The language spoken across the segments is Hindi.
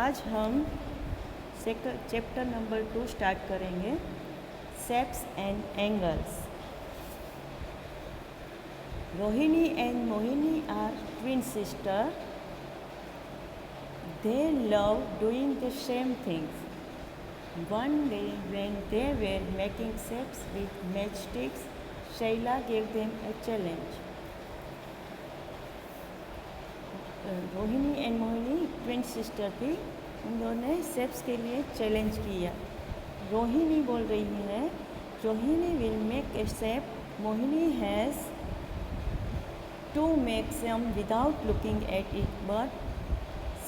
आज हम चैप्टर नंबर 2 स्टार्ट करेंगे, shapes and angles. Rohini and Mohini are twin sister. They love doing the same things. One day when they were making shapes with matchsticks, Shaila gave them a challenge. Rohini and Mohini twin sister थी, उन दोनों ने शेप्स के लिए चैलेंज किया। रोहिणी बोल रही है, Rohini will make a shape, Mohini has to make some without looking at it, but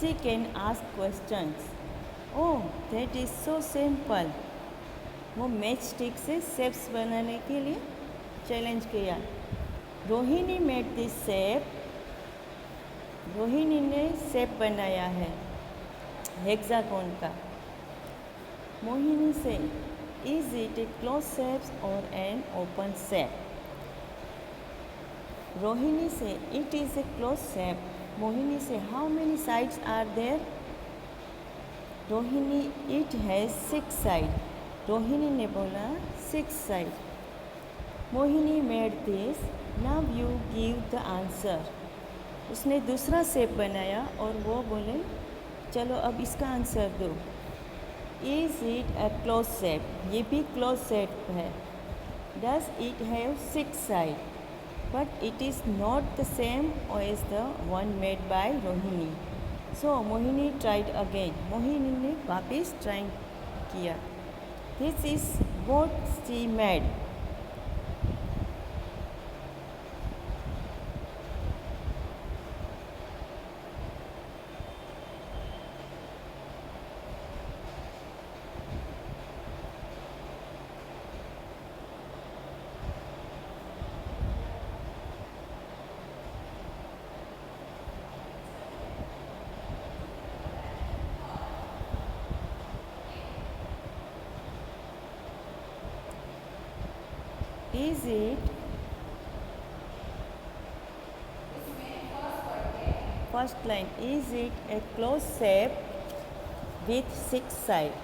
she can ask questions. Oh that is so simple. वो मैच स्टिक से शेप्स बनाने के लिए चैलेंज किया। Rohini made this shape, Rohini ने शेप बनाया है हेक्सागोन का। Mohini says, is it a close shape और an open shape? Rohini says, it is a close shape. Mohini says, how many sides are there? Rohini, it has 6 side. Rohini ने बोला 6 side. Mohini made this, now you give the answer. उसने दूसरा शेप बनाया और वो बोले, चलो अब इसका आंसर दो. Is it a close shape? ये भी क्लोज शेप है. Does it have 6 side? But it is not the same as the one made by Rohini. So Mohini tried again. Mohini ने वापस ट्राई किया. This is what she made. Is it? First line, is it a closed shape with 6 sides?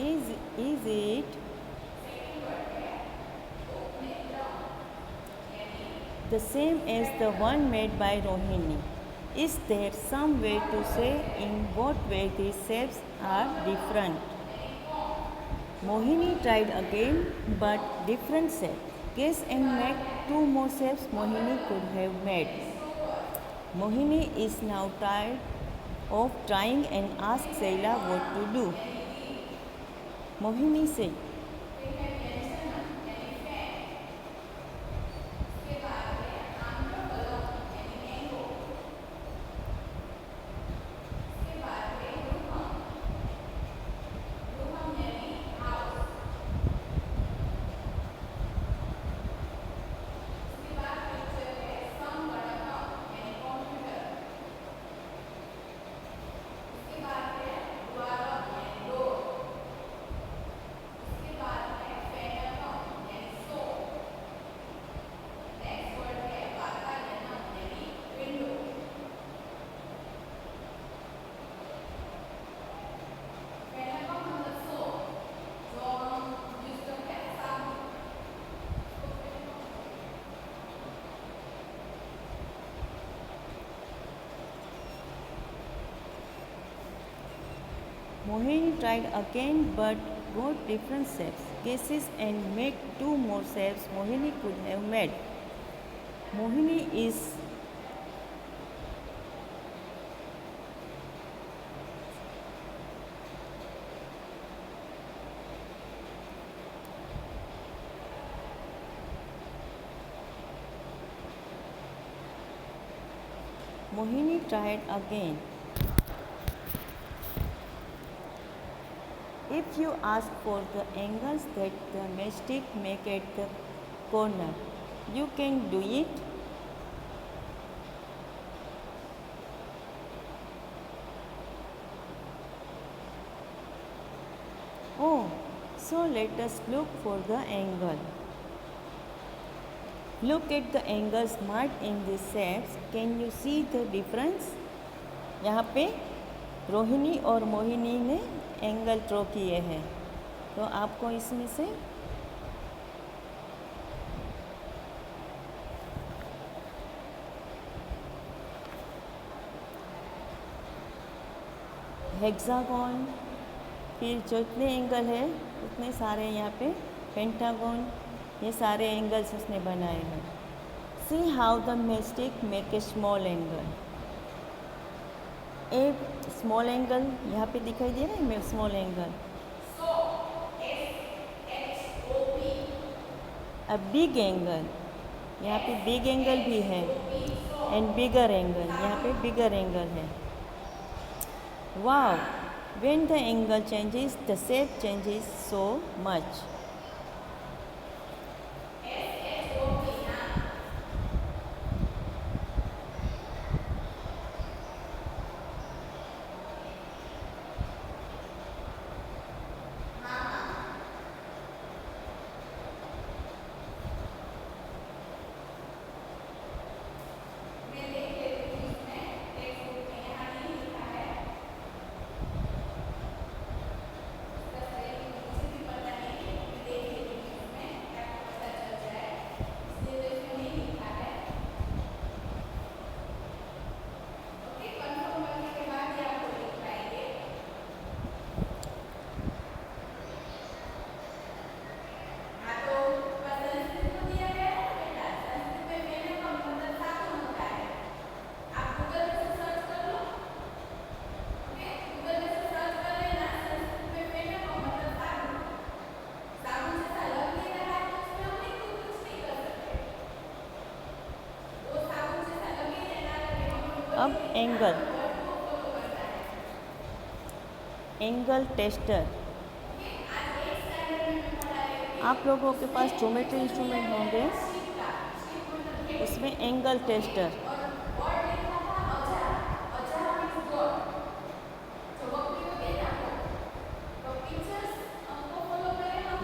Is it the same as the one made by Rohini? Is there some way to say in what way these shapes are different? Mohini tried again, but different shape. Guess and make 2 more shapes Mohini could have made. Mohini is now tired of trying and asked Shaila what to do. Mohini said, Mohini tried again but got different shapes. Guesses and make 2 more shapes Mohini could have made. Mohini is Mohini tried again. If you ask for the angles that the matchstick make at the corner, you can do it. Oh, so let us look for the angle. Look at the angles marked in these shapes. Can you see the difference? यहाँ पे रोहिणी और मोहिनी ने एंगल ड्रॉ किए हैं, तो आपको इसमें से हेक्सागोन, फिर जितने एंगल है उतने सारे यहाँ पे पेंटागोन, ये सारे एंगल्स उसने बनाए हैं। See how the mastic make a small angle. A small angle यहाँ पे दिखाई दे रहा है, small angle. A big angle, यहाँ पे बिग एंगल भी है, एंड बिगर एंगल, यहाँ पे बिगर एंगल है। Wow, when the angle changes the shape changes so much. अब एंगल टेस्टर, आप लोगों के पास ज्योमेट्री इंस्ट्रूमेंट होंगे, उसमें एंगल टेस्टर,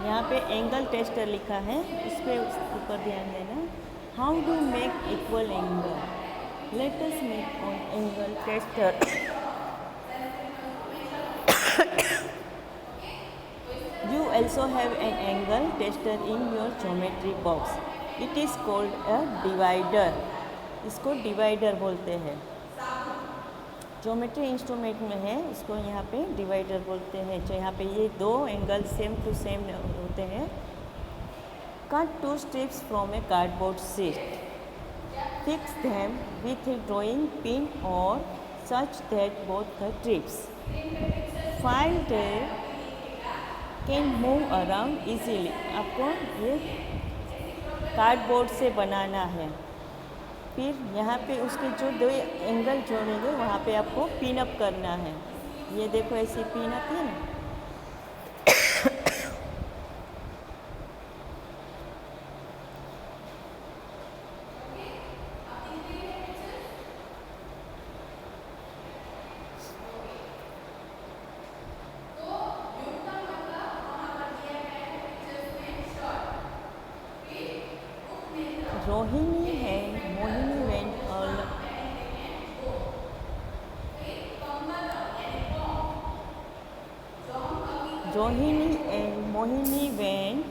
यहाँ पे एंगल टेस्टर लिखा है, उस पर ऊपर ध्यान देना। How do make equal angle, let us make on angle tester. You also have an angle tester in your geometry box. It is called a divider. इसको डिवाइडर बोलते हैं। ज्योमेट्री इंस्ट्रूमेंट में है, इसको यहाँ पे डिवाइडर बोलते हैं। जो यहाँ पे ये दो एंगल सेम टू सेम होते हैं। Cut 2 strips from a cardboard sheet. Fix them with a drawing pin or such that both the strips file can move around easily. आपको ये कार्डबोर्ड से बनाना है। फिर यहाँ पे उसके जो दो एंगल जोड़ेंगे वहाँ पे आपको पिन अप करना है। ये देखो ऐसी पिन आती है ना, रोहिणी है, Mohini went all Rohini and Mohini went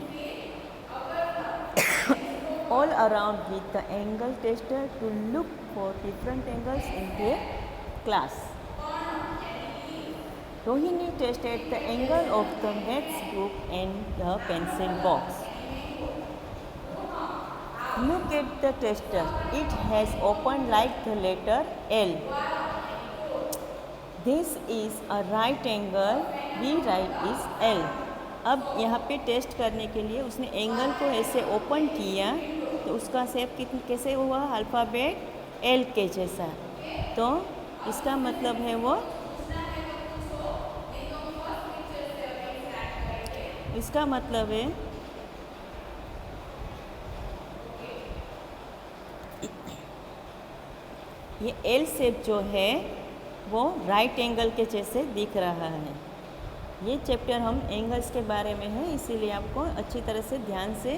all around with the angle tester to look for different angles in their class. Rohini tested the angle of the maths book and the pencil box. Look at the tester. It has opened like the letter L. This is a right angle. We write is L. अब यहाँ पे टेस्ट करने के लिए उसने एंगल को ऐसे ओपन किया तो उसका शेप कैसे हुआ, अल्फ़ाबेट L के जैसा। तो इसका मतलब है वो, इसका मतलब है ये L शेप जो है वो राइट एंगल के जैसे दिख रहा है। ये चैप्टर हम एंगल्स के बारे में है, इसीलिए आपको अच्छी तरह से ध्यान से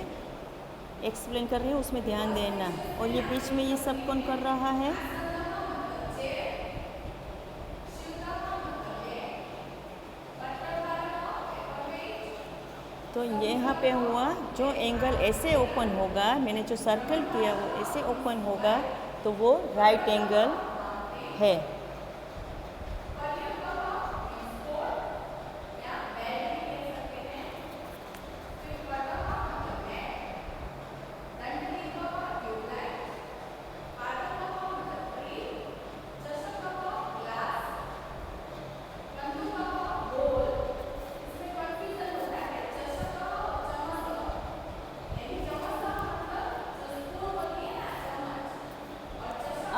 एक्सप्लेन कर रही हूँ उसमें ध्यान देना। और ये बीच में ये सब कौन कर रहा है? तो यहाँ पे हुआ जो एंगल ऐसे ओपन होगा, मैंने जो सर्कल किया वो ऐसे ओपन होगा तो वो राइट एंगल है।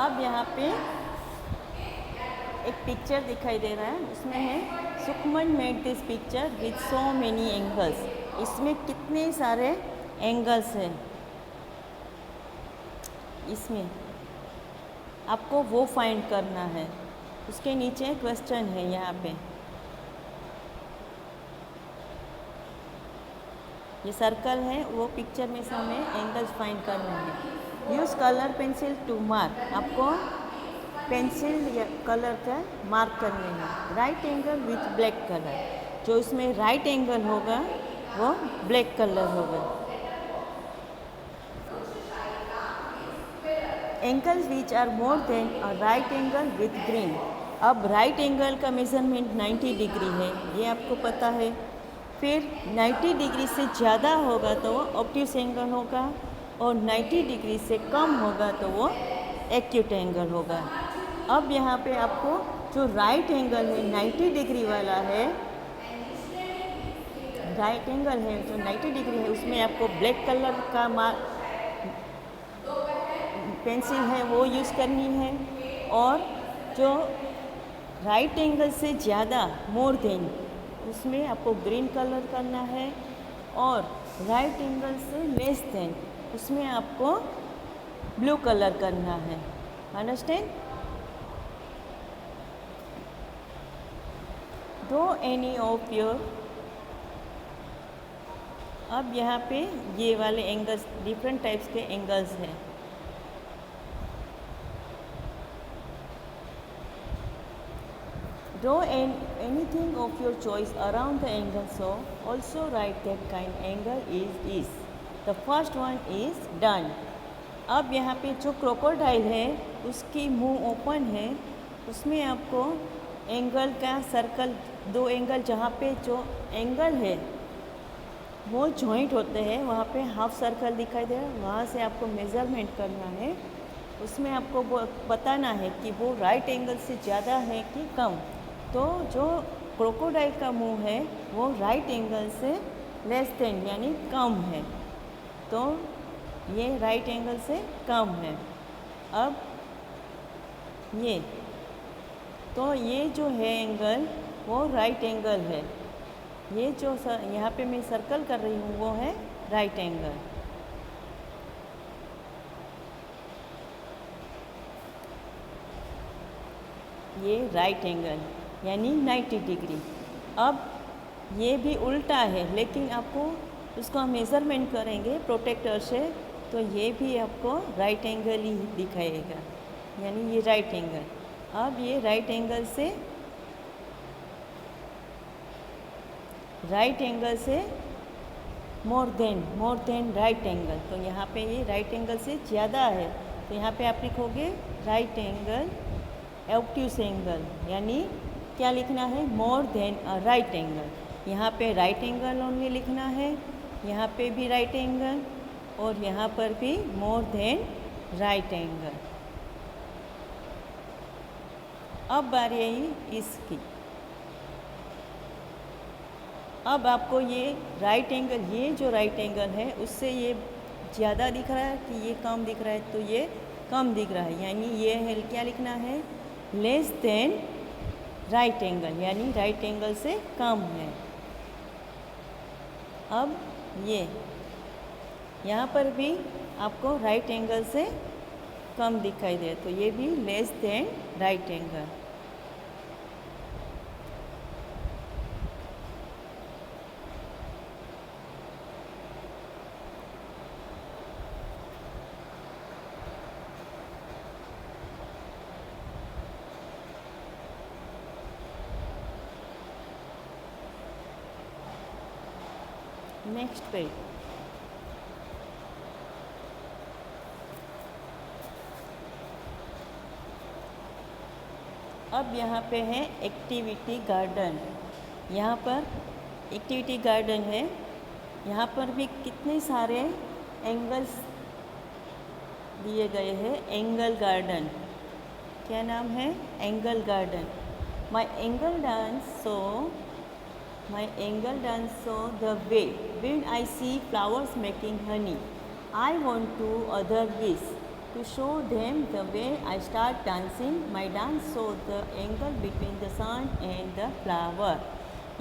अब यहाँ पे एक पिक्चर दिखाई दे रहा है, उसमें है Sukhman made this picture with so many angles. इसमें कितने सारे एंगल्स हैं, इसमें आपको वो फाइंड करना है। उसके नीचे क्वेश्चन है यहाँ पे, ये सर्कल है, वो पिक्चर में से हमें एंगल्स फाइंड करना है। Use colour pencil to mark, आपको पेंसिल या कलर का मार्क करने हैं। Right angle with black colour, जो इसमें राइट एंगल होगा वो ब्लैक कलर होगा। Angles which are more than a right angle with green. अब राइट एंगल का मेज़रमेंट 90 डिग्री है, ये आपको पता है। फिर 90 डिग्री से ज़्यादा होगा तो वो ऑब्ट्यूस एंगल होगा, और 90 डिग्री से कम होगा तो वो एक्यूट एंगल होगा। अब यहाँ पे आपको जो राइट एंगल है 90 डिग्री वाला है, राइट एंगल है जो 90 डिग्री है, उसमें आपको ब्लैक कलर का पेंसिल है वो यूज़ करनी है। और जो राइट एंगल से ज़्यादा मोर देन, उसमें आपको ग्रीन कलर करना है। और राइट एंगल से लेस देन, उसमें आपको ब्लू कलर करना है। Understand? Draw any of your. अब यहाँ पे ये वाले एंगल्स, डिफरेंट टाइप्स के एंगल्स हैं। Draw anything of your choice around the angle, so also write that kind angle is. The first one is done. अब यहाँ पे जो क्रोकोडाइल है उसकी मुंह ओपन है, उसमें आपको एंगल का सर्कल, दो एंगल जहाँ पे जो एंगल है वो जॉइंट होते हैं, वहाँ पे हाफ सर्कल दिखाई दे रहा है, वहाँ से आपको मेज़रमेंट करना है। उसमें आपको बताना है कि वो राइट एंगल से ज़्यादा है कि कम। तो जो क्रोकोडाइल का मुंह है वो राइट एंगल से लेस देन यानी कम है, तो ये राइट एंगल से कम है। अब ये, तो ये जो है एंगल वो राइट एंगल है। ये जो यहाँ पे मैं सर्कल कर रही हूँ वो है राइट एंगल। ये राइट एंगल यानी 90 डिग्री। अब ये भी उल्टा है, लेकिन आपको उसको हम मेज़रमेंट करेंगे प्रोटेक्टर से, तो ये भी आपको राइट एंगल ही दिखाएगा, यानी ये राइट एंगल। अब ये राइट एंगल से मोर देन राइट एंगल, तो यहाँ पे ये राइट एंगल से ज़्यादा है, तो यहाँ पे आप लिखोगे राइट एंगल ऑब्ट्यूस एंगल, यानी क्या लिखना है? मोर देन अ राइट एंगल। यहाँ पे राइट एंगल ओनली लिखना है, यहाँ पे भी राइट एंगल, और यहाँ पर भी मोर देन राइट एंगल। अब बारी आई इसकी। अब आपको ये राइट एंगल, ये जो राइट एंगल है उससे ये ज़्यादा दिख रहा है कि ये कम दिख रहा है? तो ये कम दिख रहा है, यानी ये है, क्या लिखना है? लेस देन राइट एंगल, यानी राइट एंगल से कम है। अब ये यहाँ पर भी आपको राइट एंगल से कम दिखाई दे, तो ये भी less than right angle. Next page. अब यहाँ पे है एक्टिविटी गार्डन। यहाँ पर एक्टिविटी गार्डन है। यहाँ पर भी कितने सारे एंगल्स दिए गए हैं। एंगल गार्डन, क्या नाम है? Angle garden. My angle dance so the way when I see flowers making honey, I want to other wish to show them the way I start dancing. My dance show the angle between the sun and the flower.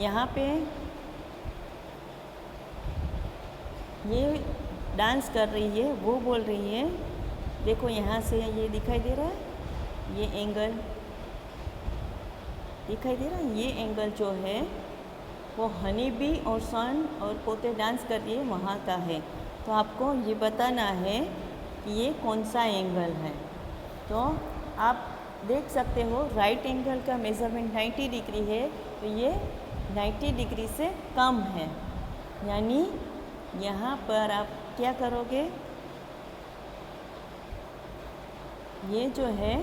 यहाँ पे ये डांस कर रही है, वो बोल रही है, देखो यहाँ से ये दिखाई दे रहा है, ये एंगल दिखाई दे रहा है। ये एंगल जो है वो हनी बी और सन और पोते डांस कर रही है वहाँ का है। तो आपको ये बताना है कि ये कौन सा एंगल है। तो आप देख सकते हो राइट एंगल का मेज़रमेंट 90 डिग्री है, तो ये 90 डिग्री से कम है। यानी यहाँ पर आप क्या करोगे, ये जो है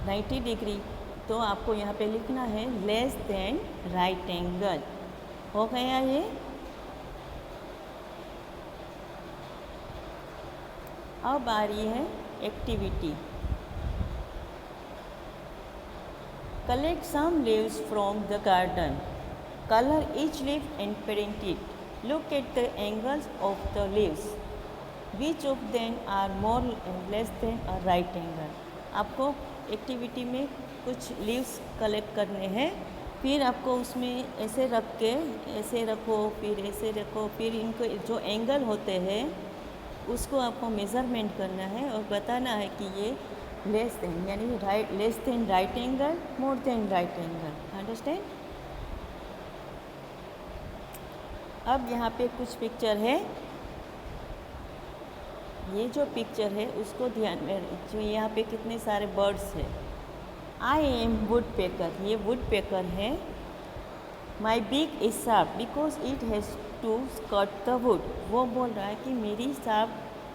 90 डिग्री, तो आपको यहाँ पे लिखना है लेस देन राइट एंगल। हो गया ये। अब आ रही है activity. Collect some leaves from the garden, colour each leaf and paint it, look at the angles of the leaves, which of them are more less than a right angle. आपको एक्टिविटी में कुछ लीव्स कलेक्ट करने हैं, फिर आपको उसमें ऐसे रख के ऐसे रखो, फिर ऐसे रखो, फिर इनको जो एंगल होते हैं उसको आपको मेज़रमेंट करना है और बताना है कि ये लेस देन यानी right less than right angle, more than right angle. Understand. अब यहाँ पे कुछ पिक्चर है। ये जो पिक्चर है उसको ध्यान में, जो यहाँ पे कितने सारे बर्ड्स हैं। आई एम वुड पेकर, ये वुड पेकर है। My beak is sharp because it has to cut the wood. वो बोल रहा है कि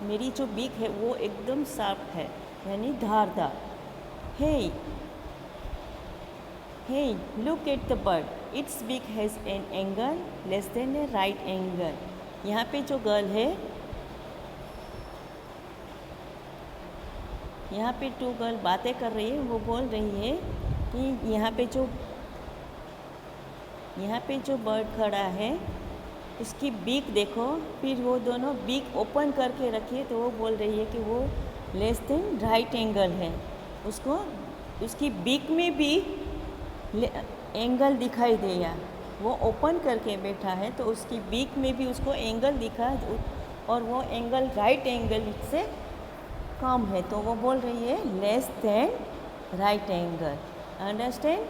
मेरी जो बीक है वो एकदम शार्प है, यानी धारदार। Hey look at the bird, its beak has an angle less than a right angle. यहाँ पे जो गर्ल है, यहाँ पे टू गर्ल बातें कर रही है। वो बोल रही है कि यहाँ पे जो बर्ड खड़ा है उसकी बीक देखो, फिर वो दोनों बीक ओपन करके रखिए, तो वो बोल रही है कि वो लेस देन राइट एंगल है। उसकी बीक में भी एंगल दिखाई दिया, वो ओपन करके बैठा है तो उसकी बीक में भी उसको एंगल दिखा और वो एंगल राइट एंगल से कम है, तो वो बोल रही है less than right angle. Understand.